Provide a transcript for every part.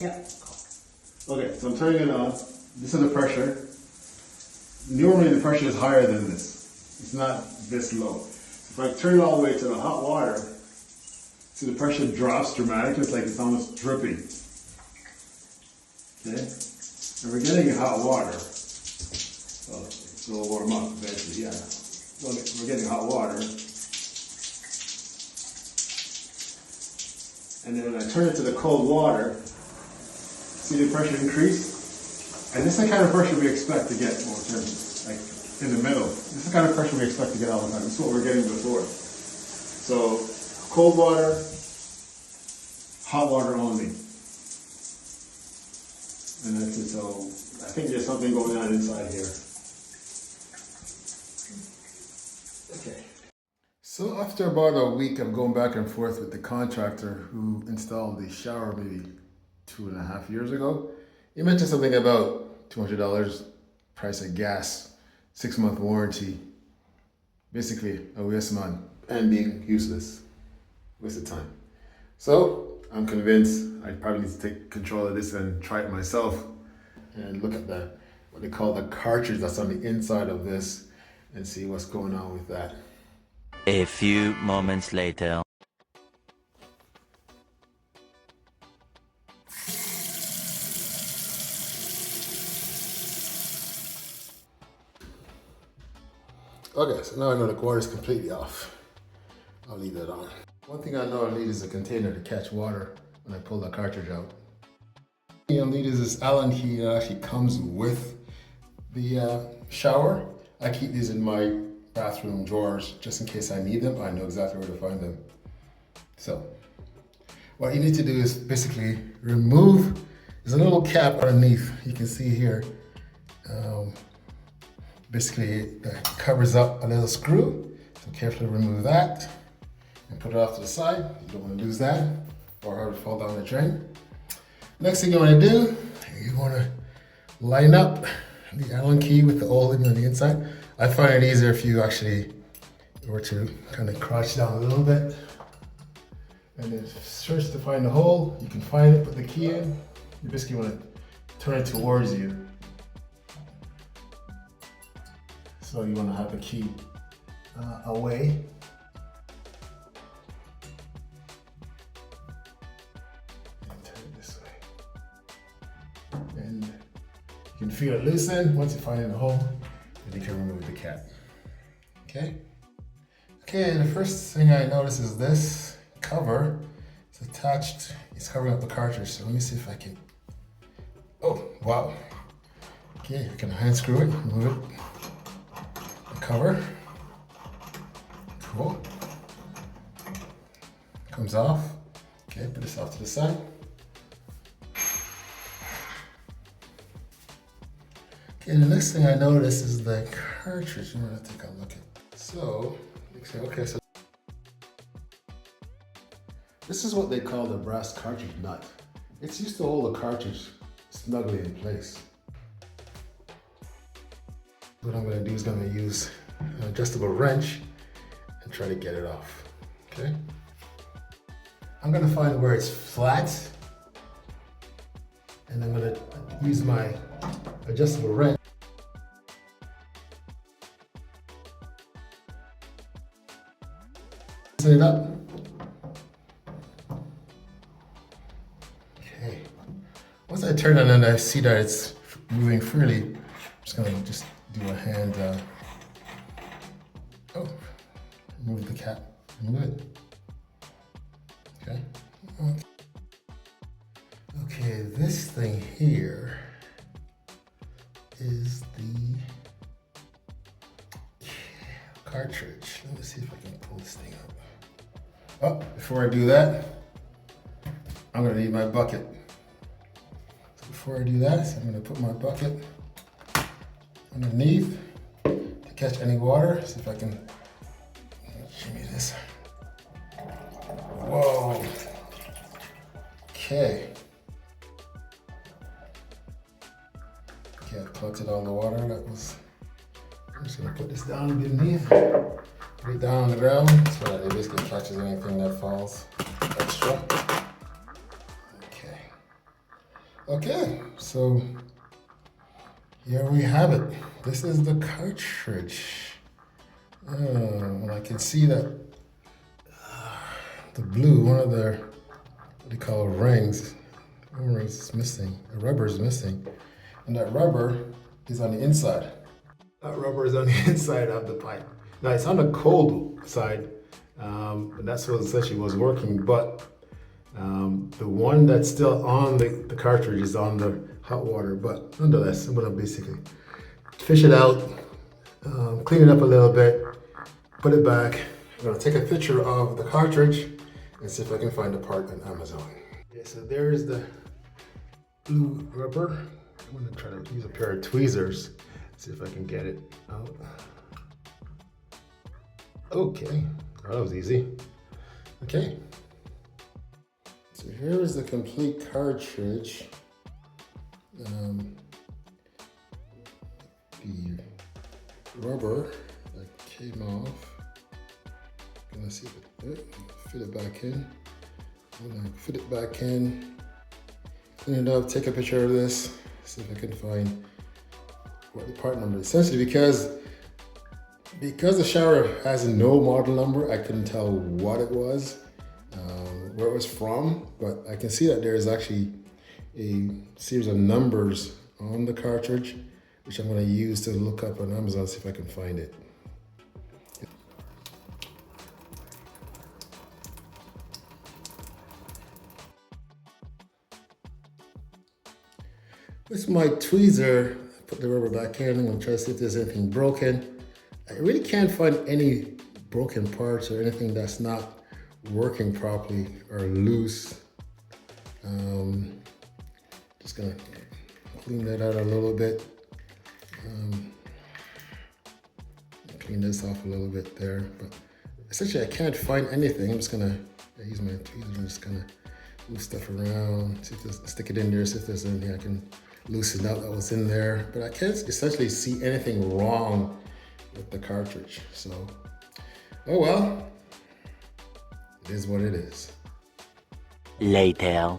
Yeah. Okay, so I'm turning it on. This is the pressure. Normally the pressure is higher than this. It's not this low. So if I turn it all the way to the hot water, see the pressure drops dramatically. It's like it's almost dripping. Okay? And we're getting hot water. Well, it'll warm up eventually, yeah. Well, we're getting hot water. And then when I turn it to the cold water, see the pressure increase? And this is the kind of pressure we expect to get more term, like in the middle. This is the kind of pressure we expect to get all the time. This is what we're getting before. So cold water, hot water only. And that's it. So I think there's something going on inside here. Okay. So after about a week of going back and forth with the contractor who installed the shower maybe 2.5 years ago, he mentioned something about $200 price of gas, 6-month warranty, basically a waste of money and being useless, waste of time. So I'm convinced I probably need to take control of this and try it myself and look at what they call the cartridge that's on the inside of this and see what's going on with that. A few moments later. Okay, so now I know the water is completely off. I'll leave that on. One thing I know I need is a container to catch water when I pull the cartridge out. You'll need is this Allen key that actually comes with the shower. I keep these in my bathroom drawers just in case I need them. I know exactly where to find them. So what you need to do is basically remove, there's a little cap underneath, you can see here. Basically it covers up a little screw. So carefully remove that and put it off to the side. You don't want to lose that or have it fall down the drain. Next thing you want to do, you want to line up the Allen key with the O-ring on the inside. I find it easier if you actually were to kind of crouch down a little bit and then search to find the hole. You can find it, put the key in. You basically want to turn it towards you. So you want to have the key away. And turn it this way. And you can feel it loosen. Once you find the hole, then you can remove the cap. Okay? Okay, the first thing I notice is this cover. It's attached, it's covering up the cartridge. So let me see if I can, oh, wow. Okay, you can hand screw it, remove it. Cover. Cool. Comes off. Okay, put this off to the side. Okay, the next thing I notice is the cartridge. I'm gonna take a look at. So, okay, so this is what they call the brass cartridge nut. It's used to hold the cartridge snugly in place. What I'm gonna do is gonna use an adjustable wrench and try to get it off, okay? I'm gonna find where it's flat and I'm gonna use my adjustable wrench. Loosen it up. Okay. Once I turn it on and I see that it's moving freely, I'm just gonna do a hand, remove the cap, remove it. Okay. Okay, this thing here is the cartridge. Let me see if I can pull this thing out. Oh, before I do that, I'm gonna need my bucket. So before I do that, I'm gonna put my bucket underneath to catch any water. See if I can shimmy this. Whoa. Okay. Okay, I've collected all the water that was. I'm just gonna put this down beneath. Put it down on the ground so that it basically catches anything that falls extra. Okay. Okay, so here we have it. This is the cartridge. And I can see that the blue, one of the, what do you call it, rings, is missing. The rubber is missing. And that rubber is on the inside. That rubber is on the inside of the pipe. Now it's on the cold side, and that's what essentially was working, but the one that's still on the cartridge is on the hot water. But nonetheless, I'm gonna basically fish it out, clean it up a little bit, put it back. I'm gonna take a picture of the cartridge and see if I can find the part on Amazon. Okay, so there's the blue rubber. I'm gonna try to use a pair of tweezers, see if I can get it out. Okay, oh, that was easy. Okay. So here is the complete cartridge. The rubber that came off. Gonna see if it fit it back in. I'm gonna fit it back in, clean it up, take a picture of this, see if I can find what the part number is. Essentially, because the shower has no model number, I couldn't tell what it was, where it was from, but I can see that there is actually a series of numbers on the cartridge, which I'm going to use to look up on Amazon, see if I can find it. With my tweezer, I put the rubber back in. I'm going to try to see if there's anything broken. I really can't find any broken parts or anything that's not working properly or loose. Just gonna clean that out a little bit. Clean this off a little bit there, but essentially I can't find anything. I'm just gonna use my tweezer and just kind of move stuff around, see if there's, stick it in there, see if there's anything I can loosen out that was in there. But I can't essentially see anything wrong with the cartridge. So, oh well, it is what it is. Later.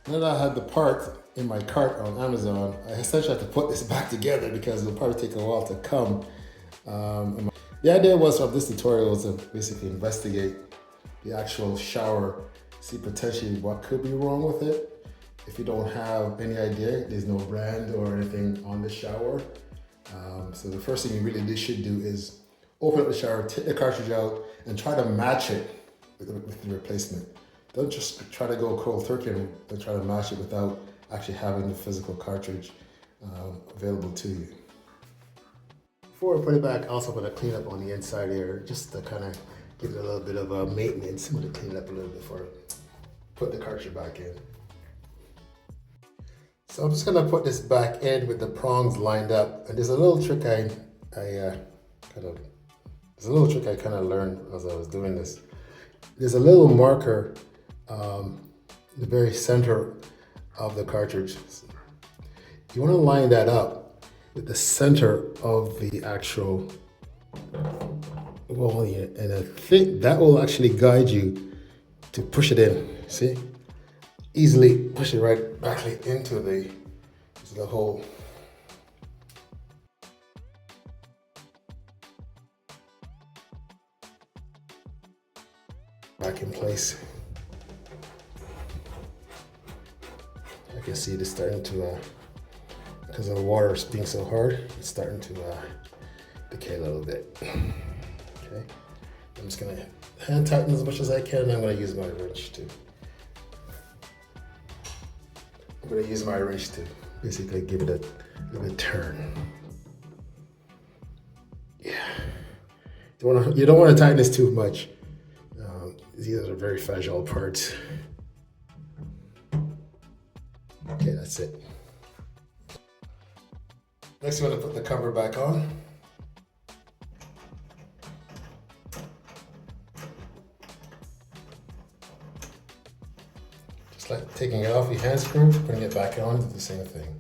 Now that I had the part in my cart on Amazon, I essentially had to put this back together because it'll probably take a while to come. The idea was of this tutorial was to basically investigate the actual shower, see potentially what could be wrong with it. If you don't have any idea, there's no brand or anything on the shower. So the first thing you really should do is open up the shower, take the cartridge out, and try to match it with the replacement. Don't just try to go cold turkey and try to match it without actually having the physical cartridge available to you. Before I put it back, also going to clean up on the inside here, just to kind of give it a little bit of maintenance. I'm going to clean it up a little bit before I put the cartridge back in. So I'm just going to put this back in with the prongs lined up. And there's a little trick I kind of learned as I was doing this. There's a little marker in the very center of the cartridge. You want to line that up with the center of the actual wall unit, and I think that will actually guide you to push it in. See? Easily push it right back into the hole. Back in place. I can see it is starting to, because of the water being so hard, it's starting to decay a little bit. Okay, I'm just gonna hand tighten as much as I can, and I'm gonna use my wrench to Basically give it a good turn. Yeah. You don't want to tighten this too much. These are very fragile parts. Okay, that's it. Next, we're going to put the cover back on. Just like taking it off your hand screw, putting it back on, it's the same thing.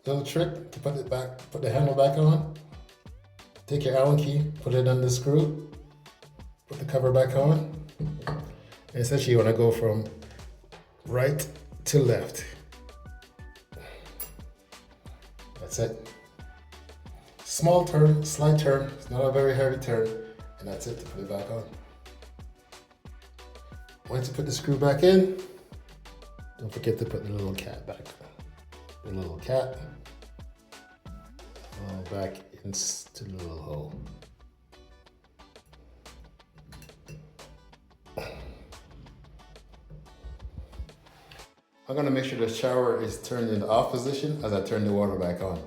Little trick to put the handle back on. Take your Allen key, put it under the screw, put the cover back on. And essentially you want to go from right to left. That's it. Small turn, slight turn, it's not a very heavy turn, and that's it to put it back on. Once you put the screw back in, don't forget to put the little cap back on. The little cap, back into the little hole. I'm gonna make sure the shower is turned in the off position as I turn the water back on.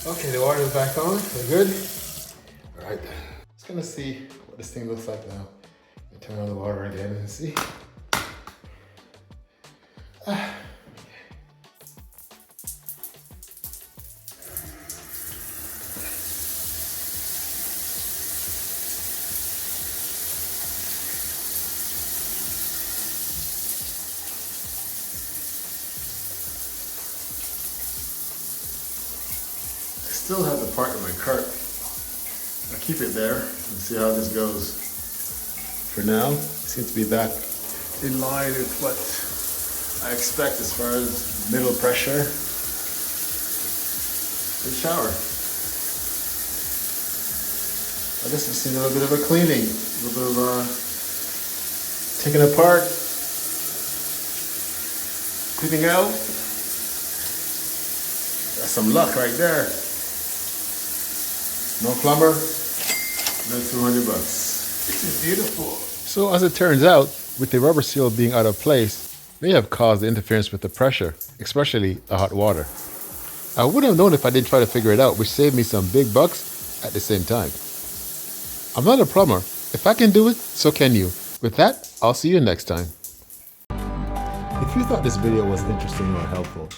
Okay, the water is back on, we're good. All right, just gonna see what this thing looks like now. Turn on the water again and see. I still have the part in my cart. I'll keep it there and see how this goes. For now, it seems to be back in line with what I expect as far as middle pressure for the shower. I guess we've seen a little bit of a cleaning, a little bit of taking apart, cleaning out. That's some luck right there. No plumber, no $200. This is beautiful. So as it turns out, with the rubber seal being out of place, may have caused the interference with the pressure, especially the hot water. I wouldn't have known if I didn't try to figure it out, which saved me some big bucks at the same time. I'm not a plumber. If I can do it, so can you. With that, I'll see you next time. If you thought this video was interesting or helpful,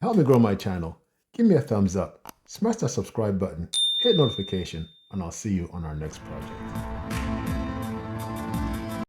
help me grow my channel. Give me a thumbs up, smash that subscribe button, hit notification, and I'll see you on our next project.